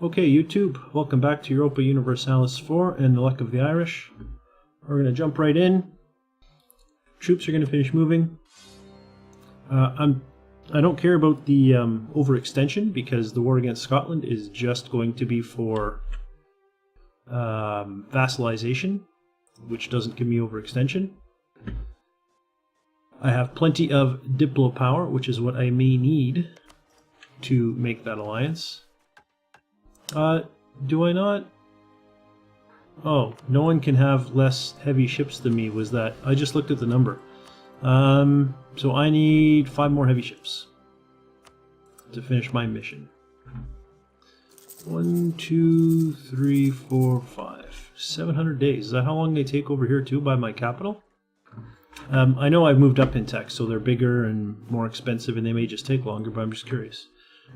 Okay, YouTube, welcome back to Europa Universalis IV and the Luck of the Irish. We're going to jump right in. Troops are going to finish moving. I don't care about the overextension because the war against Scotland is just going to be for vassalization, which doesn't give me overextension. I have plenty of diplo power, which is what I may need to make that alliance. Do I not? Oh, no one can have less heavy ships than me, was that? I just looked at the number. So I need 5 more heavy ships to finish my mission. 1, 2, 3, 4, 5. 700 days. Is that how long they take over here too by my capital? I know I've moved up in tech, so they're bigger and more expensive and they may just take longer, but I'm just curious.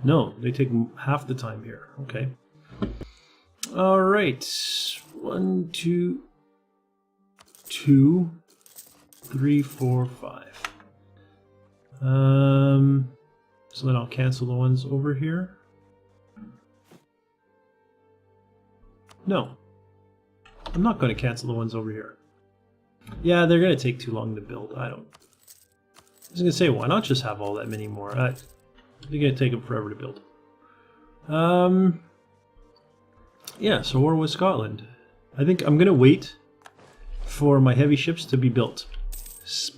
No, they take half the time here. Okay. All right. 1, 2, 3, 4, 5. So then I'll cancel the ones over here. No, I'm not going to cancel the ones over here. Yeah, they're going to take too long to build. I was going to say, why not just have all that many more? They're going to take them forever to build. Yeah, so war with Scotland. I think I'm going to wait for my heavy ships to be built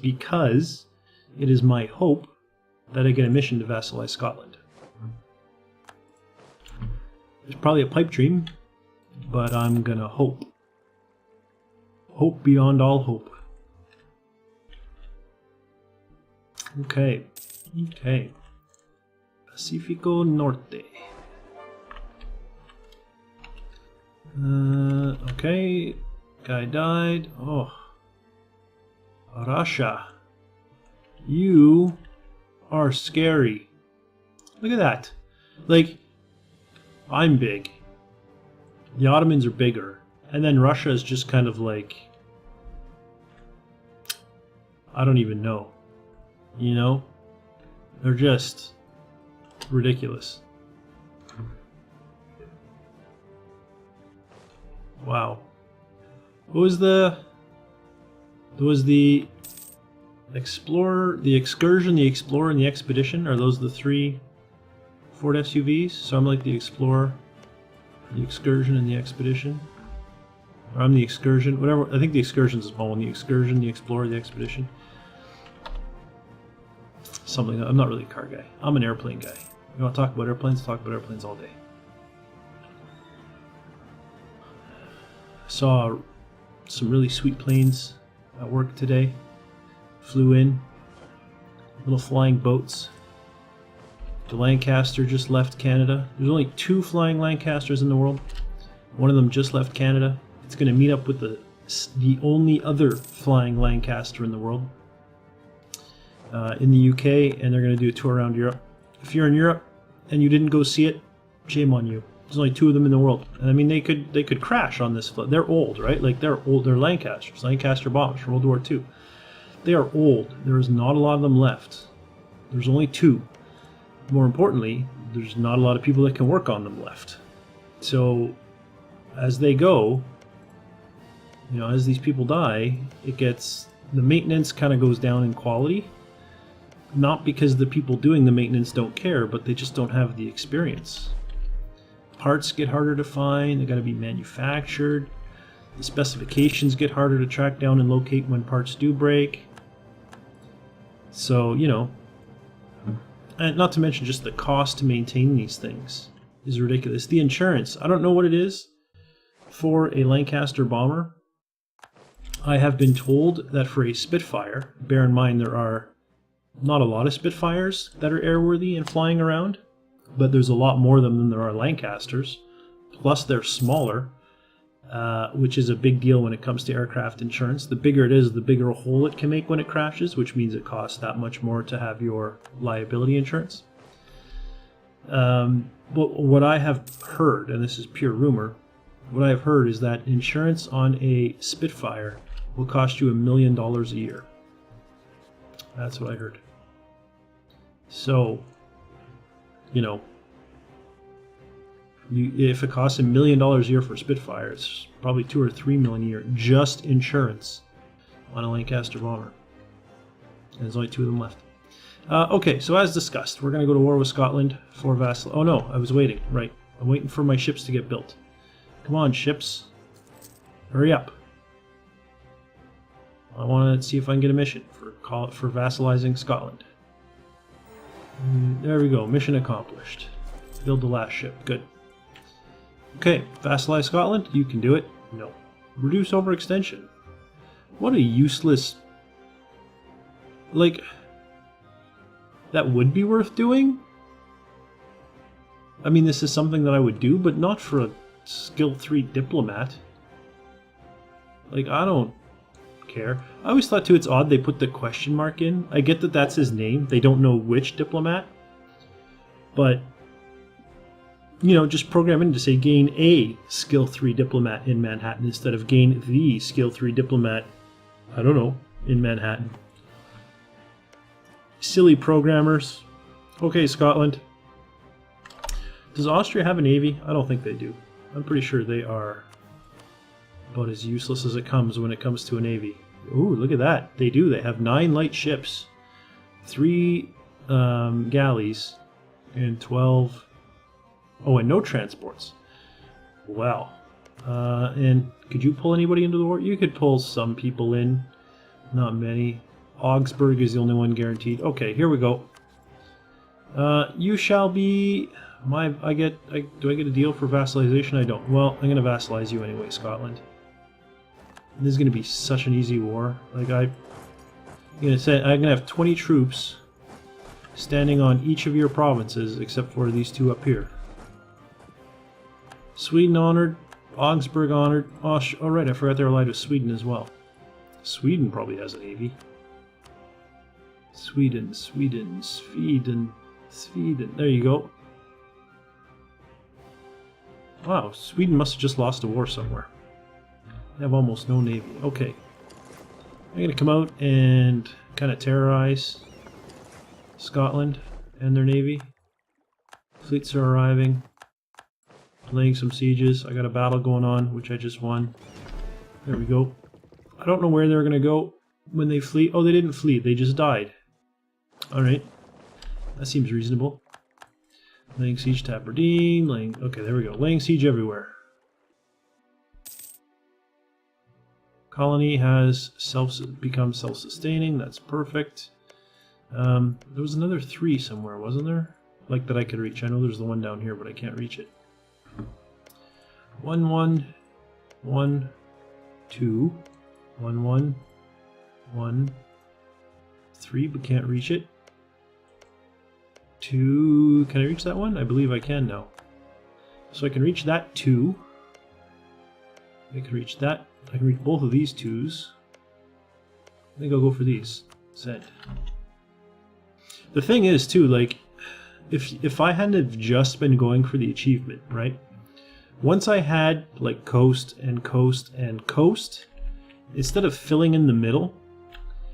because it is my hope that I get a mission to vassalize Scotland. It's probably a pipe dream, but I'm going to hope. Hope beyond all hope. Okay. Okay. Pacifico Norte. Okay. Guy died. Oh. Russia. You are scary. Look at that. Like, I'm big. The Ottomans are bigger. And then Russia is just kind of like, I don't even know. You know? They're just ridiculous. Wow. What was the... There was the Explorer, the Excursion, the Explorer, and the Expedition. Are those the 3 Ford SUVs? So I'm like the Explorer, the Excursion, and the Expedition. Or I'm the Excursion, whatever. I think the Excursion's the small one. The Excursion, the Explorer, the Expedition. Something. I'm not really a car guy. I'm an airplane guy. You want to talk about airplanes? Talk about airplanes all day. Saw some really sweet planes at work today. Flew in. Little flying boats. The Lancaster just left Canada. There's only 2 flying Lancasters in the world. One of them just left Canada. It's going to meet up with the only other flying Lancaster in the world in the UK, and they're going to do a tour around Europe. If you're in Europe and you didn't go see it, shame on you. There's only 2 of them in the world, and I mean they could crash on this. They're old, right? Like they're old. They're Lancasters, Lancaster bombers from World War II. They are old. There is not a lot of them left. There's only 2. More importantly, there's not a lot of people that can work on them left. So as they go, you know, as these people die, the maintenance kind of goes down in quality. Not because the people doing the maintenance don't care, but they just don't have the experience. Parts get harder to find, they got to be manufactured. The specifications get harder to track down and locate when parts do break. So, you know, and not to mention just the cost to maintain these things is ridiculous. The insurance, I don't know what it is for a Lancaster bomber. I have been told that for a Spitfire, bear in mind there are not a lot of Spitfires that are airworthy and flying around, but there's a lot more of them than there are Lancasters. Plus they're smaller, which is a big deal when it comes to aircraft insurance. The bigger it is, the bigger a hole it can make when it crashes, which means it costs that much more to have your liability insurance. But what I have heard, and this is pure rumor, what I have heard is that insurance on a Spitfire will cost you $1 million a year. That's what I heard. So, you know, If it costs $1 million a year for a Spitfire, it's probably $2 or $3 million a year just insurance on a Lancaster bomber. And there's only 2 of them left. Okay, so as discussed, we're going to go to war with Scotland for vassal. Oh no, I was waiting. Right, I'm waiting for my ships to get built. Come on, ships, hurry up. I want to see if I can get a mission for vassalizing Scotland. There we go, mission accomplished. Build the last ship, good. Okay, vassalize Scotland, you can do it. No. Reduce overextension. What a useless... Like, that would be worth doing? I mean, this is something that I would do, but not for a skill 3 diplomat. Like, I don't care. I always thought too it's odd they put the question mark in. I get that that's his name. They don't know which diplomat. But, you know, just program in to say gain a skill 3 diplomat in Manhattan instead of gain the skill 3 diplomat, I don't know, in Manhattan. Silly programmers. Okay, Scotland. Does Austria have a navy? I don't think they do. I'm pretty sure they are about as useless as it comes when it comes to a navy. Ooh, look at that. They do. They have 9 light ships, 3 galleys, and 12... Oh, and no transports. Wow. And could you pull anybody into the war? You could pull some people in. Not many. Augsburg is the only one guaranteed. Okay, here we go. You shall be... do I get a deal for vassalization? I don't. Well, I'm going to vassalize you anyway, Scotland. This is going to be such an easy war. Like I'm going to have 20 troops standing on each of your provinces, except for these 2 up here. Sweden honored, Augsburg honored. Oh, right, I forgot they're allied with Sweden as well. Sweden probably has a navy. Sweden. There you go. Wow, Sweden must have just lost a war somewhere. They have almost no navy. Okay. I'm going to come out and kind of terrorize Scotland and their navy. Fleets are arriving. Laying some sieges. I got a battle going on, which I just won. There we go. I don't know where they're going to go when they flee. Oh, they didn't flee. They just died. Alright. That seems reasonable. Laying siege to Aberdeen. Okay, there we go. Laying siege everywhere. Colony has become self-sustaining. That's perfect. There was another 3 somewhere, wasn't there? Like that I could reach. I know there's the one down here, but I can't reach it. 1 1 1 2 1 1 1 3, but can't reach it. 2. Can I reach that one? I believe I can now. So I can reach that 2. I can reach that. I can reach both of these 2s. I think I'll go for these. Send. The thing is too, like, if I hadn't have just been going for the achievement, right? Once I had like coast and coast and coast, instead of filling in the middle,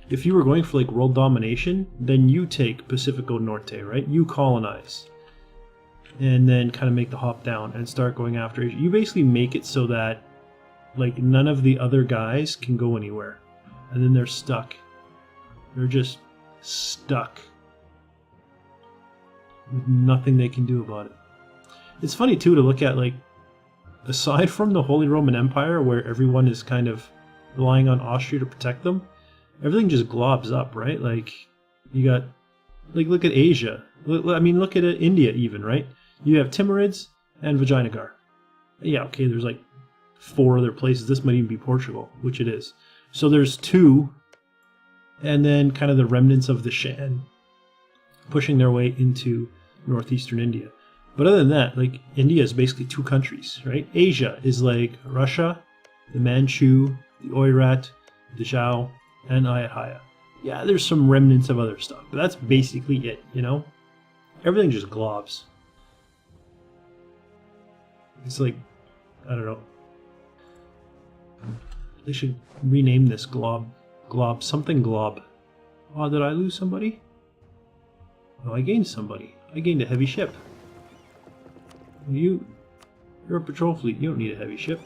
if you were going for like world domination, then you take Pacifico Norte, right? You colonize. And then kind of make the hop down and start going after Asia. You basically make it so that like none of the other guys can go anywhere. And then they're stuck. They're just stuck. With nothing they can do about it. It's funny too to look at, like, aside from the Holy Roman Empire, where everyone is kind of relying on Austria to protect them, everything just globs up, right? Like, you got, like, look at Asia. I mean, look at India even, right? You have Timurids and Vijayanagar. Yeah, okay, there's like 4 other places. This might even be Portugal, which it is. So there's 2, and then kind of the remnants of the Shan pushing their way into northeastern India. But other than that, like, India is basically 2 countries, right? Asia is like Russia, the Manchu, the Oirat, the Zhao, and Ayutthaya. Yeah, there's some remnants of other stuff, but that's basically it, you know? Everything just globs. It's like, I don't know. They should rename this glob. Something glob. Oh, did I lose somebody? No, I gained somebody. I gained a heavy ship. You You're a patrol fleet. You don't need a heavy ship.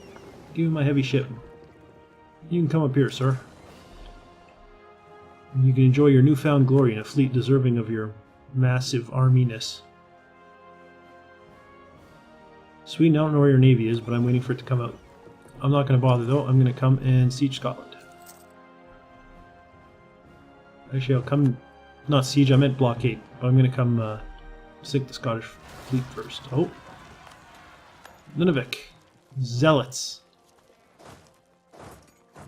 Give me my heavy ship. You can come up here, sir. And you can enjoy your newfound glory in a fleet deserving of your massive arminess. Sweden, I don't know where your navy is, but I'm waiting for it to come out. I'm not going to bother though. I'm going to come and siege Scotland. Actually, I'll come... Not siege, I meant blockade. But I'm going to come sink the Scottish fleet first. Oh. Nunavik. Zealots.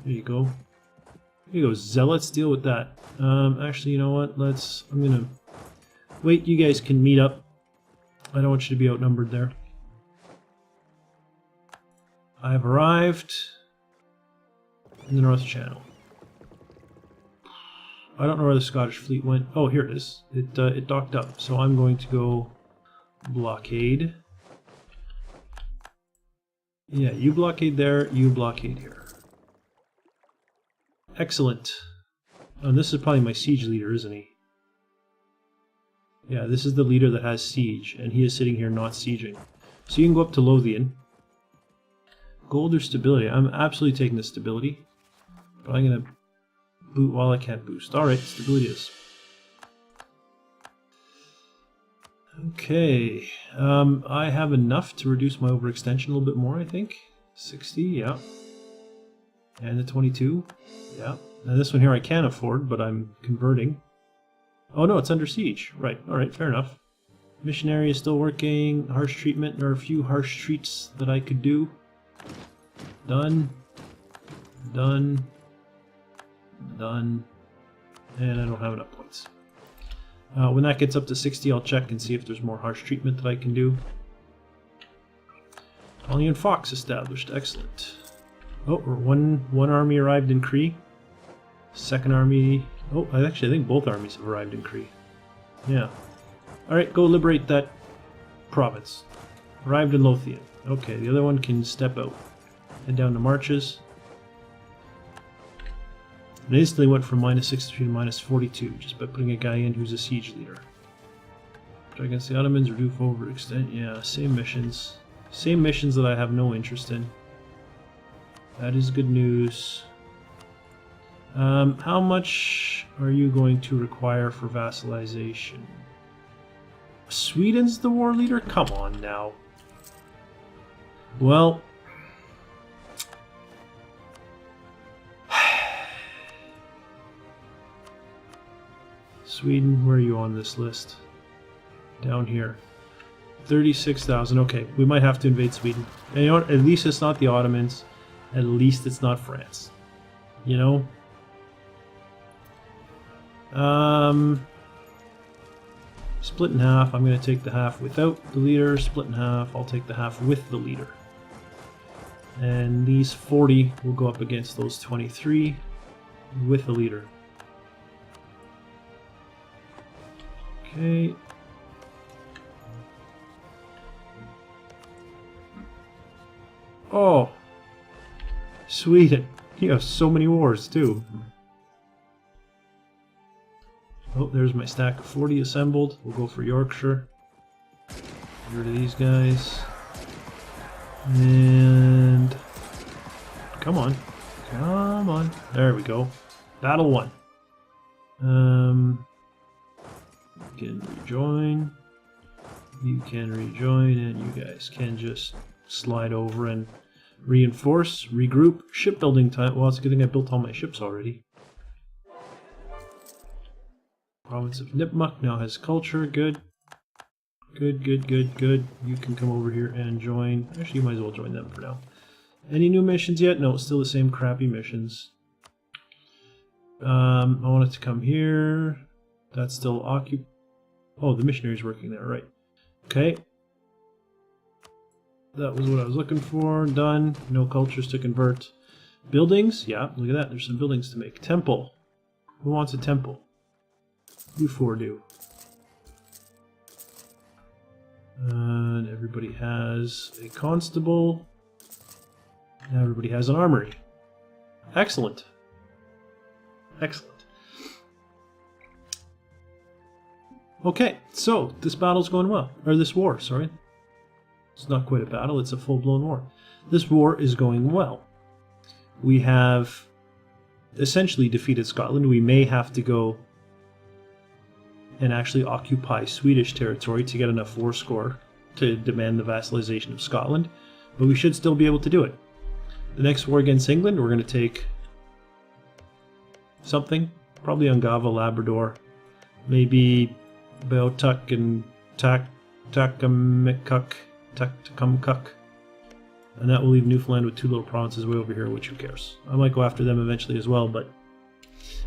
There you go. There you go, Zealots. Deal with that. Actually, you know what? I'm going to... Wait, you guys can meet up. I don't want you to be outnumbered there. I've arrived in the North Channel. I don't know where the Scottish fleet went. Oh, here it is. It docked up. So I'm going to go blockade. Yeah, you blockade there, you blockade here. Excellent. Oh, and this is probably my siege leader, isn't he? Yeah, this is the leader that has siege, and he is sitting here not sieging. So you can go up to Lothian. Gold or stability? I'm absolutely taking the stability. But I'm going to boot while I can't boost. Alright, stability is. Okay. I have enough to reduce my overextension a little bit more, I think. 60, yeah. And the 22, yeah. Now this one here I can afford, but I'm converting. Oh no, it's under siege. Right, alright, fair enough. Missionary is still working. Harsh treatment. There are a few harsh treats that I could do. Done. Done. Done. And I don't have enough points. When that gets up to 60, I'll check and see if there's more harsh treatment that I can do. Colony and Fox established. Excellent. Oh, one army arrived in Cree. Second army... Oh, I think both armies have arrived in Cree. Yeah. Alright, go liberate that province. Arrived in Lothian. Okay, the other one can step out. Head down to marches. And instantly went from -63 to -42 just by putting a guy in who's a siege leader. But against the Ottomans, reduce overextend. Yeah, same missions. Same missions that I have no interest in. That is good news. How much are you going to require for vassalization? Sweden's the war leader? Come on now. Well... Sweden, where are you on this list? Down here. 36,000. Okay, we might have to invade Sweden. And you know what? At least it's not the Ottomans. At least it's not France. You know? Split in half. I'm going to take the half without the leader. Split in half. I'll take the half with the leader. And these 40 will go up against those 23 with the leader. Okay. Oh! Sweden! You have so many wars, too. Oh, there's my stack of 40 assembled. We'll go for Yorkshire. Get rid of these guys. And... Come on. Come on. There we go. Battle won. You can rejoin. You can rejoin, and you guys can just slide over and reinforce, regroup. Shipbuilding time. Well, it's a good thing I built all my ships already. Province of Nipmuc now has culture. Good. Good, good, good, good. You can come over here and join. Actually, you might as well join them for now. Any new missions yet? No, it's still the same crappy missions. I want it to come here. That's still occupied. Oh, the missionary's working there, right. Okay. That was what I was looking for. Done. No cultures to convert. Buildings? Yeah, look at that. There's some buildings to make. Temple. Who wants a temple? You four do. And everybody has a constable. And everybody has an armory. Excellent. Excellent. Okay, so this battle's going well. Or this war, sorry. It's not quite a battle, it's a full-blown war. This war is going well. We have essentially defeated Scotland. We may have to go and actually occupy Swedish territory to get enough war score to demand the vassalization of Scotland, but we should still be able to do it. The next war against England, we're going to take something, probably Ungava, Labrador, maybe Beothuk and Takamakuk, and that will leave Newfoundland with 2 little provinces way over here, which who cares? I might go after them eventually as well, but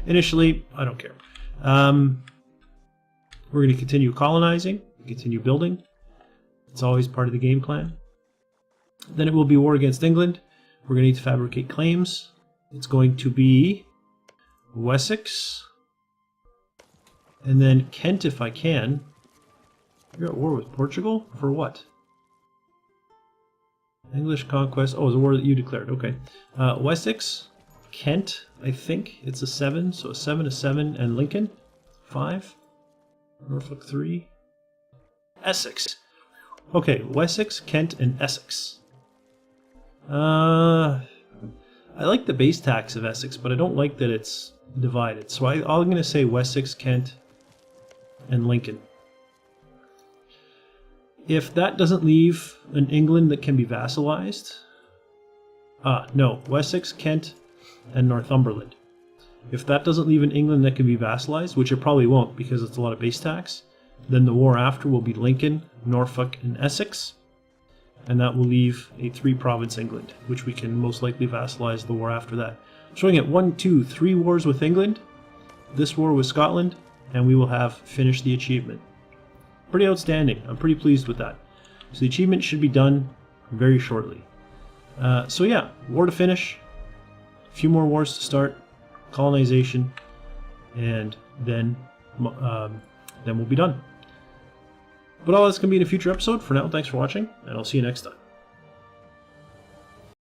initially, I don't care. We're going to continue colonizing, continue building. It's always part of the game plan. Then it will be war against England. We're going to need to fabricate claims. It's going to be Wessex, and then Kent if I can. You're at war with Portugal? For what? English conquest. Oh, it's a war that you declared. Okay. Wessex, Kent, I think. It's a 7, so a 7, a 7, and Lincoln, 5. Norfolk, 3. Essex. Okay, Wessex, Kent, and Essex. I like the base tax of Essex, but I don't like that it's divided. So I'm going to say Wessex, Kent, and Lincoln. If that doesn't leave an England that can be vassalized... no, Wessex, Kent, and Northumberland. If that doesn't leave an England that can be vassalized, which it probably won't because it's a lot of base tax, then the war after will be Lincoln, Norfolk, and Essex. And that will leave a 3-province England, which we can most likely vassalize the war after that. So we're going to get 1, 2, 3 wars with England, this war with Scotland, and we will have finished the achievement. Pretty outstanding. I'm pretty pleased with that. So the achievement should be done very shortly. So yeah, war to finish, a few more wars to start, colonization, and then we'll be done. But all that's going to be in a future episode. For now, thanks for watching, and I'll see you next time.